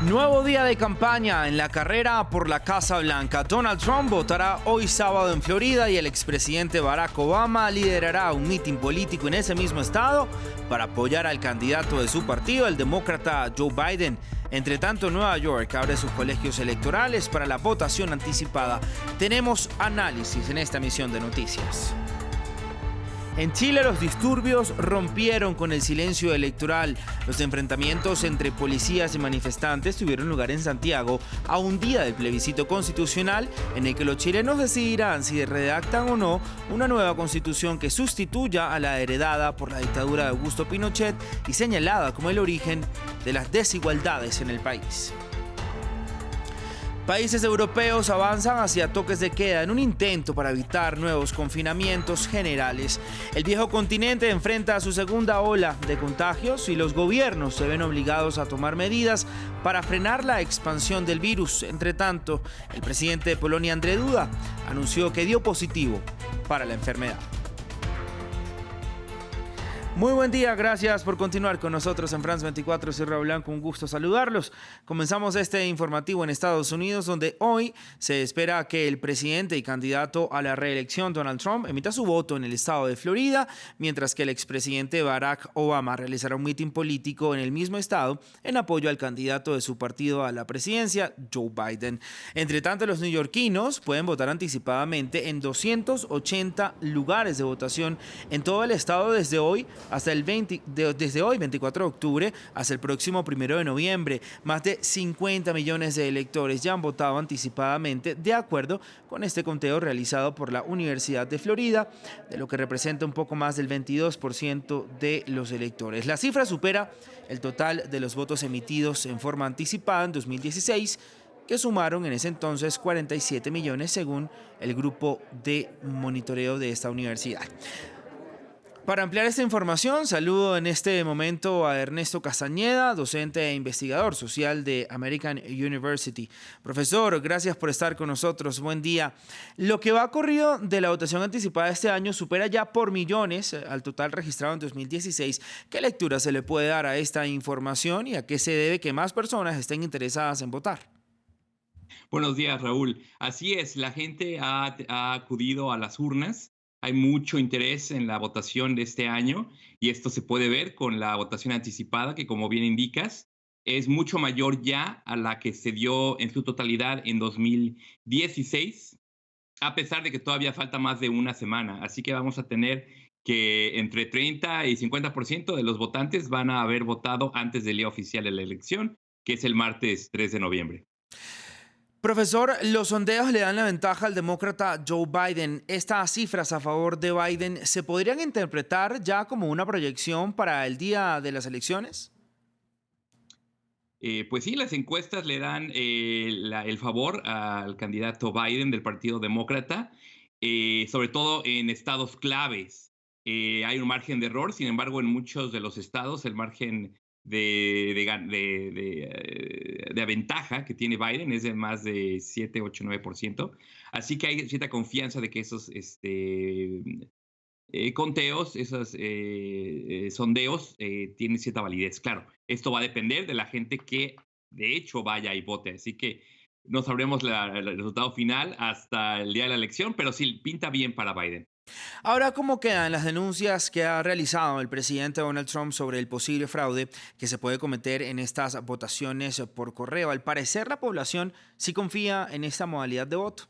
Nuevo día de campaña en la carrera por la Casa Blanca. Donald Trump votará hoy sábado en Florida y el expresidente Barack Obama liderará un mitin político en ese mismo estado para apoyar al candidato de su partido, el demócrata Joe Biden. Entre tanto, Nueva York abre sus colegios electorales para la votación anticipada. Tenemos análisis en esta emisión de noticias. En Chile, los disturbios rompieron con el silencio electoral. Los enfrentamientos entre policías y manifestantes tuvieron lugar en Santiago a un día del plebiscito constitucional en el que los chilenos decidirán si redactan o no una nueva constitución que sustituya a la heredada por la dictadura de Augusto Pinochet y señalada como el origen de las desigualdades en el país. Países europeos avanzan hacia toques de queda en un intento para evitar nuevos confinamientos generales. El viejo continente enfrenta su segunda ola de contagios y los gobiernos se ven obligados a tomar medidas para frenar la expansión del virus. Entre tanto, el presidente de Polonia, Andrzej Duda, anunció que dio positivo para la enfermedad. Muy buen día, gracias por continuar con nosotros en France 24. Soy Raúl Blanco, un gusto saludarlos. Comenzamos este informativo en Estados Unidos, donde hoy se espera que el presidente y candidato a la reelección, Donald Trump, emita su voto en el estado de Florida, mientras que el expresidente Barack Obama realizará un mitin político en el mismo estado en apoyo al candidato de su partido a la presidencia, Joe Biden. Entre tanto, los neoyorquinos pueden votar anticipadamente en 280 lugares de votación en todo el estado desde hoy, desde hoy, 24 de octubre, hasta el próximo 1 de noviembre. Más de 50 millones de electores ya han votado anticipadamente, de acuerdo con este conteo realizado por la Universidad de Florida, de lo que representa un poco más del 22% de los electores. La cifra supera el total de los votos emitidos en forma anticipada en 2016, que sumaron en ese entonces 47 millones según el grupo de monitoreo de esta universidad. Para ampliar esta información, saludo en este momento a Ernesto Castañeda, docente e investigador social de American University. Profesor, gracias por estar con nosotros. Buen día. Lo que va corrido de la votación anticipada este año supera ya por millones al total registrado en 2016. ¿Qué lectura se le puede dar a esta información y a qué se debe que más personas estén interesadas en votar? Buenos días, Raúl. Así es, la gente ha acudido a las urnas. Hay mucho interés en la votación de este año y esto se puede ver con la votación anticipada, que como bien indicas, es mucho mayor ya a la que se dio en su totalidad en 2016, a pesar de que todavía falta más de una semana. Así que vamos a tener que entre 30 y 50% de los votantes van a haber votado antes del día oficial de la elección, que es el martes 3 de noviembre. Profesor, los sondeos le dan la ventaja al demócrata Joe Biden. ¿Estas cifras a favor de Biden se podrían interpretar ya como una proyección para el día de las elecciones? Pues sí, las encuestas le dan el favor al candidato Biden del Partido Demócrata, sobre todo en estados claves. Hay un margen de error, sin embargo, en muchos de los estados el margen de ventaja que tiene Biden es de más de 7, 8, 9%. Así que hay cierta confianza de que esos conteos, esos sondeos tienen cierta validez. Claro, esto va a depender de la gente que de hecho vaya y vote. Así que no sabremos el resultado final hasta el día de la elección, pero sí pinta bien para Biden. Ahora, ¿cómo quedan las denuncias que ha realizado el presidente Donald Trump sobre el posible fraude que se puede cometer en estas votaciones por correo? Al parecer, la población sí confía en esta modalidad de voto.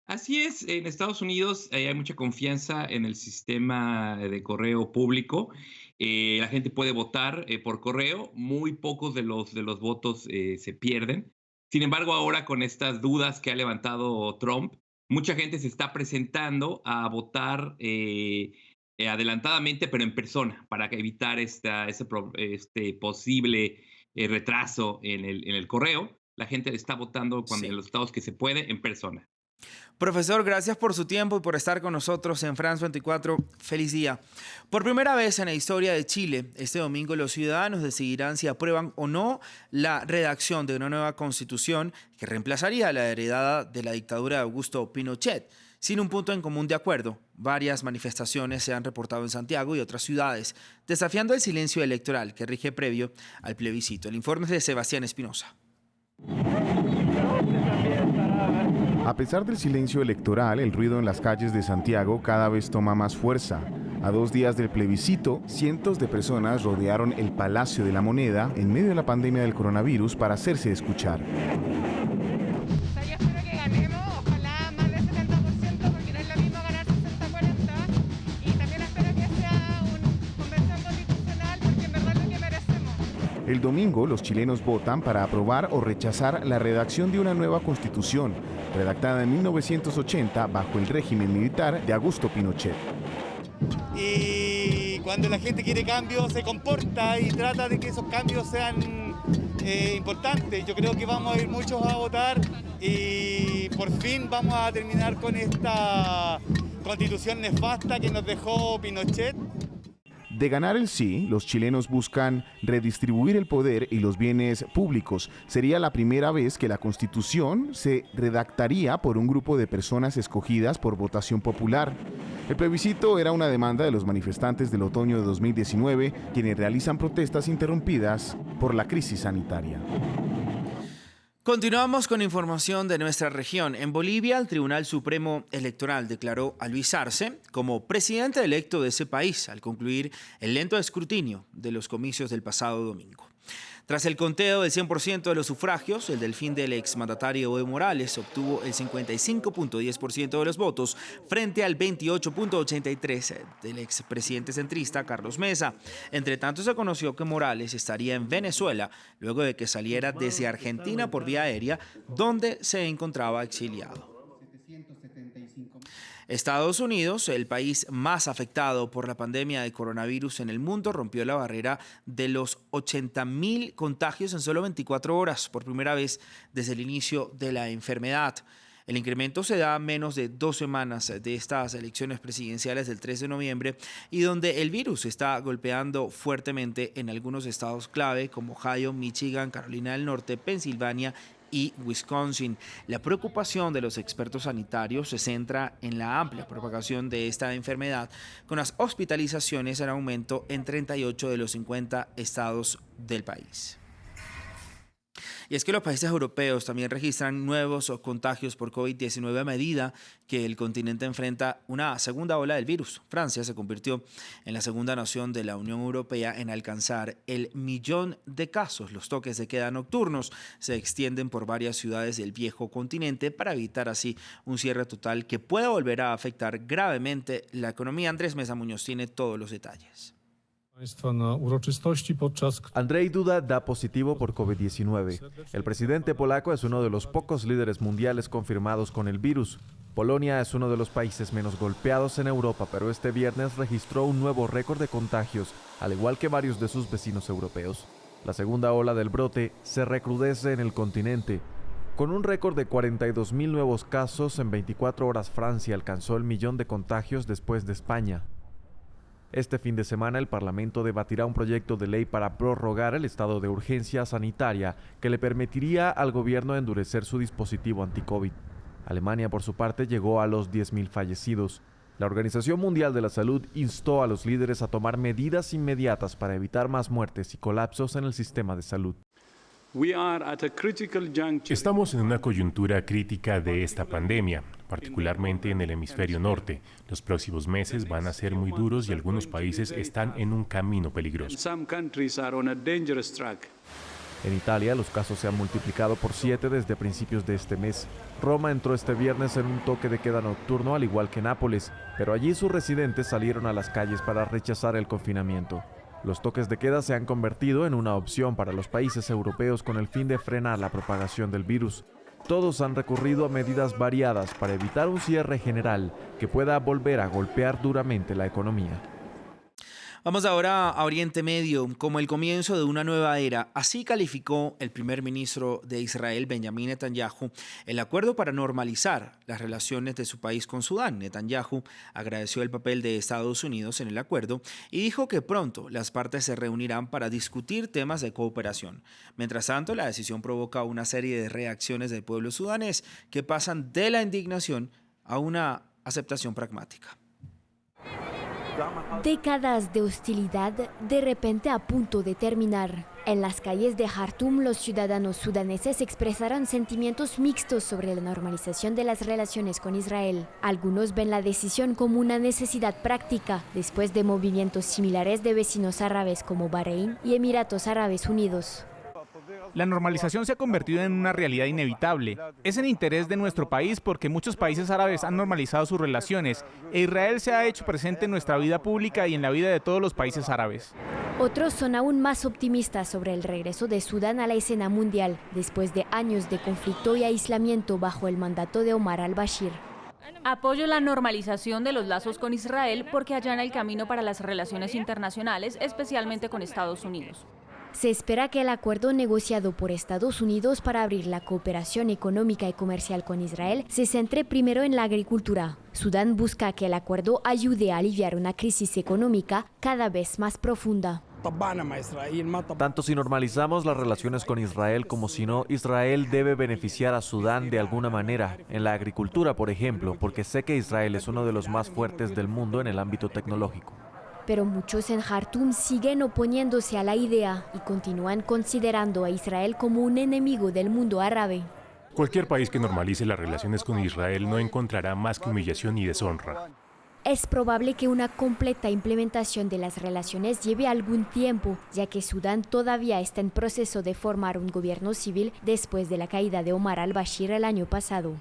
Así es, en Estados Unidos hay mucha confianza en el sistema de correo público. La gente puede votar por correo, muy pocos de los votos se pierden. Sin embargo, ahora con estas dudas que ha levantado Trump, mucha gente se está presentando a votar adelantadamente, pero en persona, para evitar este posible retraso en el correo. La gente está votando en los estados que se puede en persona. Profesor, gracias por su tiempo y por estar con nosotros en France 24. Feliz día. Por primera vez en la historia de Chile, este domingo los ciudadanos decidirán si aprueban o no la redacción de una nueva constitución que reemplazaría la heredada de la dictadura de Augusto Pinochet. Sin un punto en común de acuerdo, varias manifestaciones se han reportado en Santiago y otras ciudades, desafiando el silencio electoral que rige previo al plebiscito. El informe es de Sebastián Espinosa. A pesar del silencio electoral, el ruido en las calles de Santiago cada vez toma más fuerza. A 2 días del plebiscito, cientos de personas rodearon el Palacio de la Moneda en medio de la pandemia del coronavirus para hacerse escuchar. Yo espero que ganemos, ojalá más del 70%, porque no es lo mismo ganar 60-40. Y también espero que sea una convención constitucional, porque en verdad es lo que merecemos. El domingo, los chilenos votan para aprobar o rechazar la redacción de una nueva constitución, redactada en 1980 bajo el régimen militar de Augusto Pinochet. Y cuando la gente quiere cambios se comporta y trata de que esos cambios sean importantes. Yo creo que vamos a ir muchos a votar y por fin vamos a terminar con esta constitución nefasta que nos dejó Pinochet. De ganar el sí, los chilenos buscan redistribuir el poder y los bienes públicos. Sería la primera vez que la Constitución se redactaría por un grupo de personas escogidas por votación popular. El plebiscito era una demanda de los manifestantes del otoño de 2019, quienes realizan protestas interrumpidas por la crisis sanitaria. Continuamos con información de nuestra región. En Bolivia, el Tribunal Supremo Electoral declaró a Luis Arce como presidente electo de ese país al concluir el lento escrutinio de los comicios del pasado domingo. Tras el conteo del 100% de los sufragios, el delfín del exmandatario Evo Morales obtuvo el 55.10% de los votos frente al 28.83% del expresidente centrista Carlos Mesa. Entre tanto, se conoció que Morales estaría en Venezuela luego de que saliera desde Argentina por vía aérea, donde se encontraba exiliado. Estados Unidos, el país más afectado por la pandemia de coronavirus en el mundo, rompió la barrera de los 80.000 contagios en solo 24 horas, por primera vez desde el inicio de la enfermedad. El incremento se da a menos de 2 semanas de estas elecciones presidenciales del 3 de noviembre y donde el virus está golpeando fuertemente en algunos estados clave como Ohio, Michigan, Carolina del Norte, Pensilvania y Wisconsin. La preocupación de los expertos sanitarios se centra en la amplia propagación de esta enfermedad, con las hospitalizaciones en aumento en 38 de los 50 estados del país. Y es que los países europeos también registran nuevos contagios por COVID-19 a medida que el continente enfrenta una segunda ola del virus. Francia se convirtió en la segunda nación de la Unión Europea en alcanzar el 1.000.000 de casos. Los toques de queda nocturnos se extienden por varias ciudades del viejo continente para evitar así un cierre total que pueda volver a afectar gravemente la economía. Andrés Mesa Muñoz tiene todos los detalles. Andrzej Duda da positivo por COVID-19. El presidente polaco es uno de los pocos líderes mundiales confirmados con el virus. Polonia es uno de los países menos golpeados en Europa, pero este viernes registró un nuevo récord de contagios, al igual que varios de sus vecinos europeos. La segunda ola del brote se recrudece en el continente. Con un récord de 42.000 nuevos casos en 24 horas, Francia alcanzó el 1.000.000 de contagios después de España. Este fin de semana el Parlamento debatirá un proyecto de ley para prorrogar el estado de urgencia sanitaria que le permitiría al gobierno endurecer su dispositivo anti-COVID. Alemania, por su parte, llegó a los 10.000 fallecidos. La Organización Mundial de la Salud instó a los líderes a tomar medidas inmediatas para evitar más muertes y colapsos en el sistema de salud. Estamos en una coyuntura crítica de esta pandemia, particularmente en el hemisferio norte. Los próximos meses van a ser muy duros y algunos países están en un camino peligroso. En Italia, los casos se han multiplicado por 7 desde principios de este mes. Roma entró este viernes en un toque de queda nocturno, al igual que Nápoles, pero allí sus residentes salieron a las calles para rechazar el confinamiento. Los toques de queda se han convertido en una opción para los países europeos con el fin de frenar la propagación del virus. Todos han recurrido a medidas variadas para evitar un cierre general que pueda volver a golpear duramente la economía. Vamos ahora a Oriente Medio, como el comienzo de una nueva era. Así calificó el primer ministro de Israel, Benjamín Netanyahu, el acuerdo para normalizar las relaciones de su país con Sudán. Netanyahu agradeció el papel de Estados Unidos en el acuerdo y dijo que pronto las partes se reunirán para discutir temas de cooperación. Mientras tanto, la decisión provoca una serie de reacciones del pueblo sudanés que pasan de la indignación a una aceptación pragmática. Décadas de hostilidad de repente a punto de terminar. En las calles de Jartum, los ciudadanos sudaneses expresarán sentimientos mixtos sobre la normalización de las relaciones con Israel. Algunos ven la decisión como una necesidad práctica, después de movimientos similares de vecinos árabes como Bahrein y Emiratos Árabes Unidos. La normalización se ha convertido en una realidad inevitable. Es en interés de nuestro país porque muchos países árabes han normalizado sus relaciones e Israel se ha hecho presente en nuestra vida pública y en la vida de todos los países árabes. Otros son aún más optimistas sobre el regreso de Sudán a la escena mundial, después de años de conflicto y aislamiento bajo el mandato de Omar al-Bashir. Apoyo la normalización de los lazos con Israel porque allana el camino para las relaciones internacionales, especialmente con Estados Unidos. Se espera que el acuerdo negociado por Estados Unidos para abrir la cooperación económica y comercial con Israel se centre primero en la agricultura. Sudán busca que el acuerdo ayude a aliviar una crisis económica cada vez más profunda. Tanto si normalizamos las relaciones con Israel como si no, Israel debe beneficiar a Sudán de alguna manera, en la agricultura, por ejemplo, porque sé que Israel es uno de los más fuertes del mundo en el ámbito tecnológico. Pero muchos en Jartum siguen oponiéndose a la idea y continúan considerando a Israel como un enemigo del mundo árabe. Cualquier país que normalice las relaciones con Israel no encontrará más que humillación y deshonra. Es probable que una completa implementación de las relaciones lleve algún tiempo, ya que Sudán todavía está en proceso de formar un gobierno civil después de la caída de Omar al-Bashir el año pasado.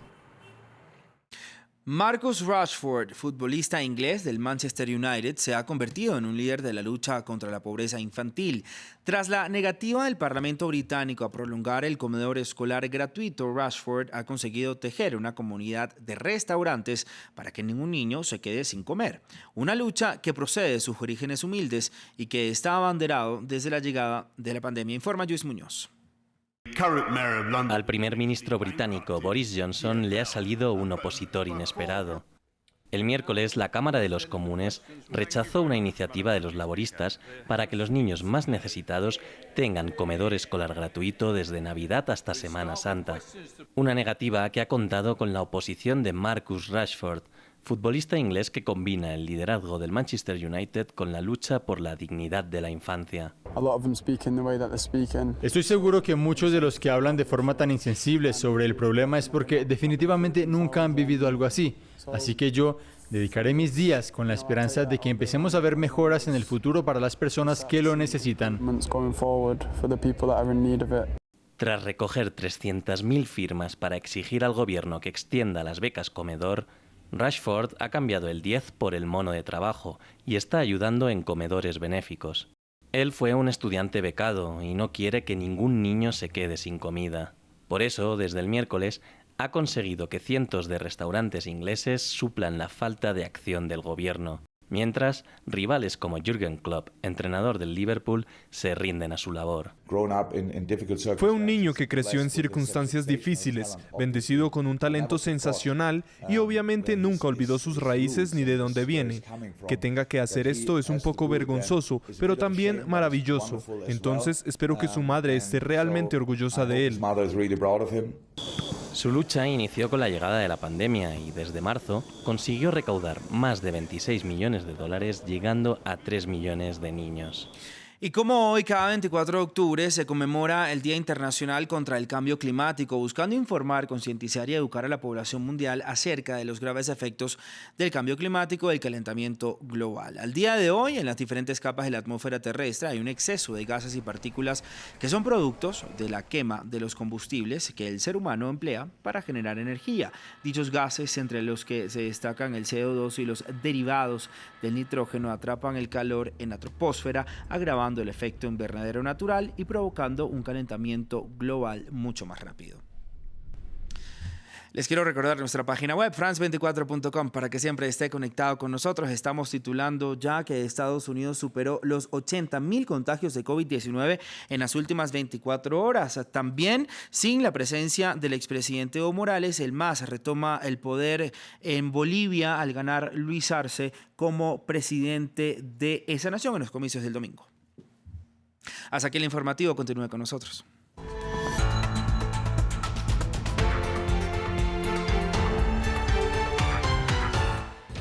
Marcus Rashford, futbolista inglés del Manchester United, se ha convertido en un líder de la lucha contra la pobreza infantil. Tras la negativa del Parlamento británico a prolongar el comedor escolar gratuito, Rashford ha conseguido tejer una comunidad de restaurantes para que ningún niño se quede sin comer. Una lucha que procede de sus orígenes humildes y que está abanderado desde la llegada de la pandemia, informa Luis Muñoz. Al primer ministro británico Boris Johnson le ha salido un opositor inesperado. El miércoles, la Cámara de los Comunes rechazó una iniciativa de los laboristas para que los niños más necesitados tengan comedor escolar gratuito desde Navidad hasta Semana Santa. Una negativa que ha contado con la oposición de Marcus Rashford, futbolista inglés que combina el liderazgo del Manchester United con la lucha por la dignidad de la infancia. Estoy seguro que muchos de los que hablan de forma tan insensible sobre el problema es porque definitivamente nunca han vivido algo así. Así que yo dedicaré mis días con la esperanza de que empecemos a ver mejoras en el futuro para las personas que lo necesitan. Tras recoger 300.000 firmas para exigir al gobierno que extienda las becas comedor, Rashford ha cambiado el 10 por el mono de trabajo y está ayudando en comedores benéficos. Él fue un estudiante becado y no quiere que ningún niño se quede sin comida. Por eso, desde el miércoles, ha conseguido que cientos de restaurantes ingleses suplan la falta de acción del gobierno. Mientras, rivales como Jürgen Klopp, entrenador del Liverpool, se rinden a su labor. Fue un niño que creció en circunstancias difíciles, bendecido con un talento sensacional y obviamente nunca olvidó sus raíces ni de dónde viene. Que tenga que hacer esto es un poco vergonzoso, pero también maravilloso. Entonces espero que su madre esté realmente orgullosa de él. Su lucha inició con la llegada de la pandemia y desde marzo consiguió recaudar más de 26 millones de dólares, llegando a 3 millones de niños. Y como hoy, cada 24 de octubre, se conmemora el Día Internacional contra el Cambio Climático, buscando informar, concientizar y educar a la población mundial acerca de los graves efectos del cambio climático y del calentamiento global. Al día de hoy, en las diferentes capas de la atmósfera terrestre hay un exceso de gases y partículas que son productos de la quema de los combustibles que el ser humano emplea para generar energía. Dichos gases, entre los que se destacan el CO2 y los derivados del nitrógeno, atrapan el calor en la troposfera, agravando el efecto invernadero natural y provocando un calentamiento global mucho más rápido. Les quiero recordar nuestra página web, france24.com, para que siempre esté conectado con nosotros. Estamos titulando ya que Estados Unidos superó los 80.000 contagios de COVID-19 en las últimas 24 horas. También, sin la presencia del expresidente Evo Morales, el MAS retoma el poder en Bolivia al ganar Luis Arce como presidente de esa nación en los comicios del domingo. Hasta aquí el informativo, continúe con nosotros.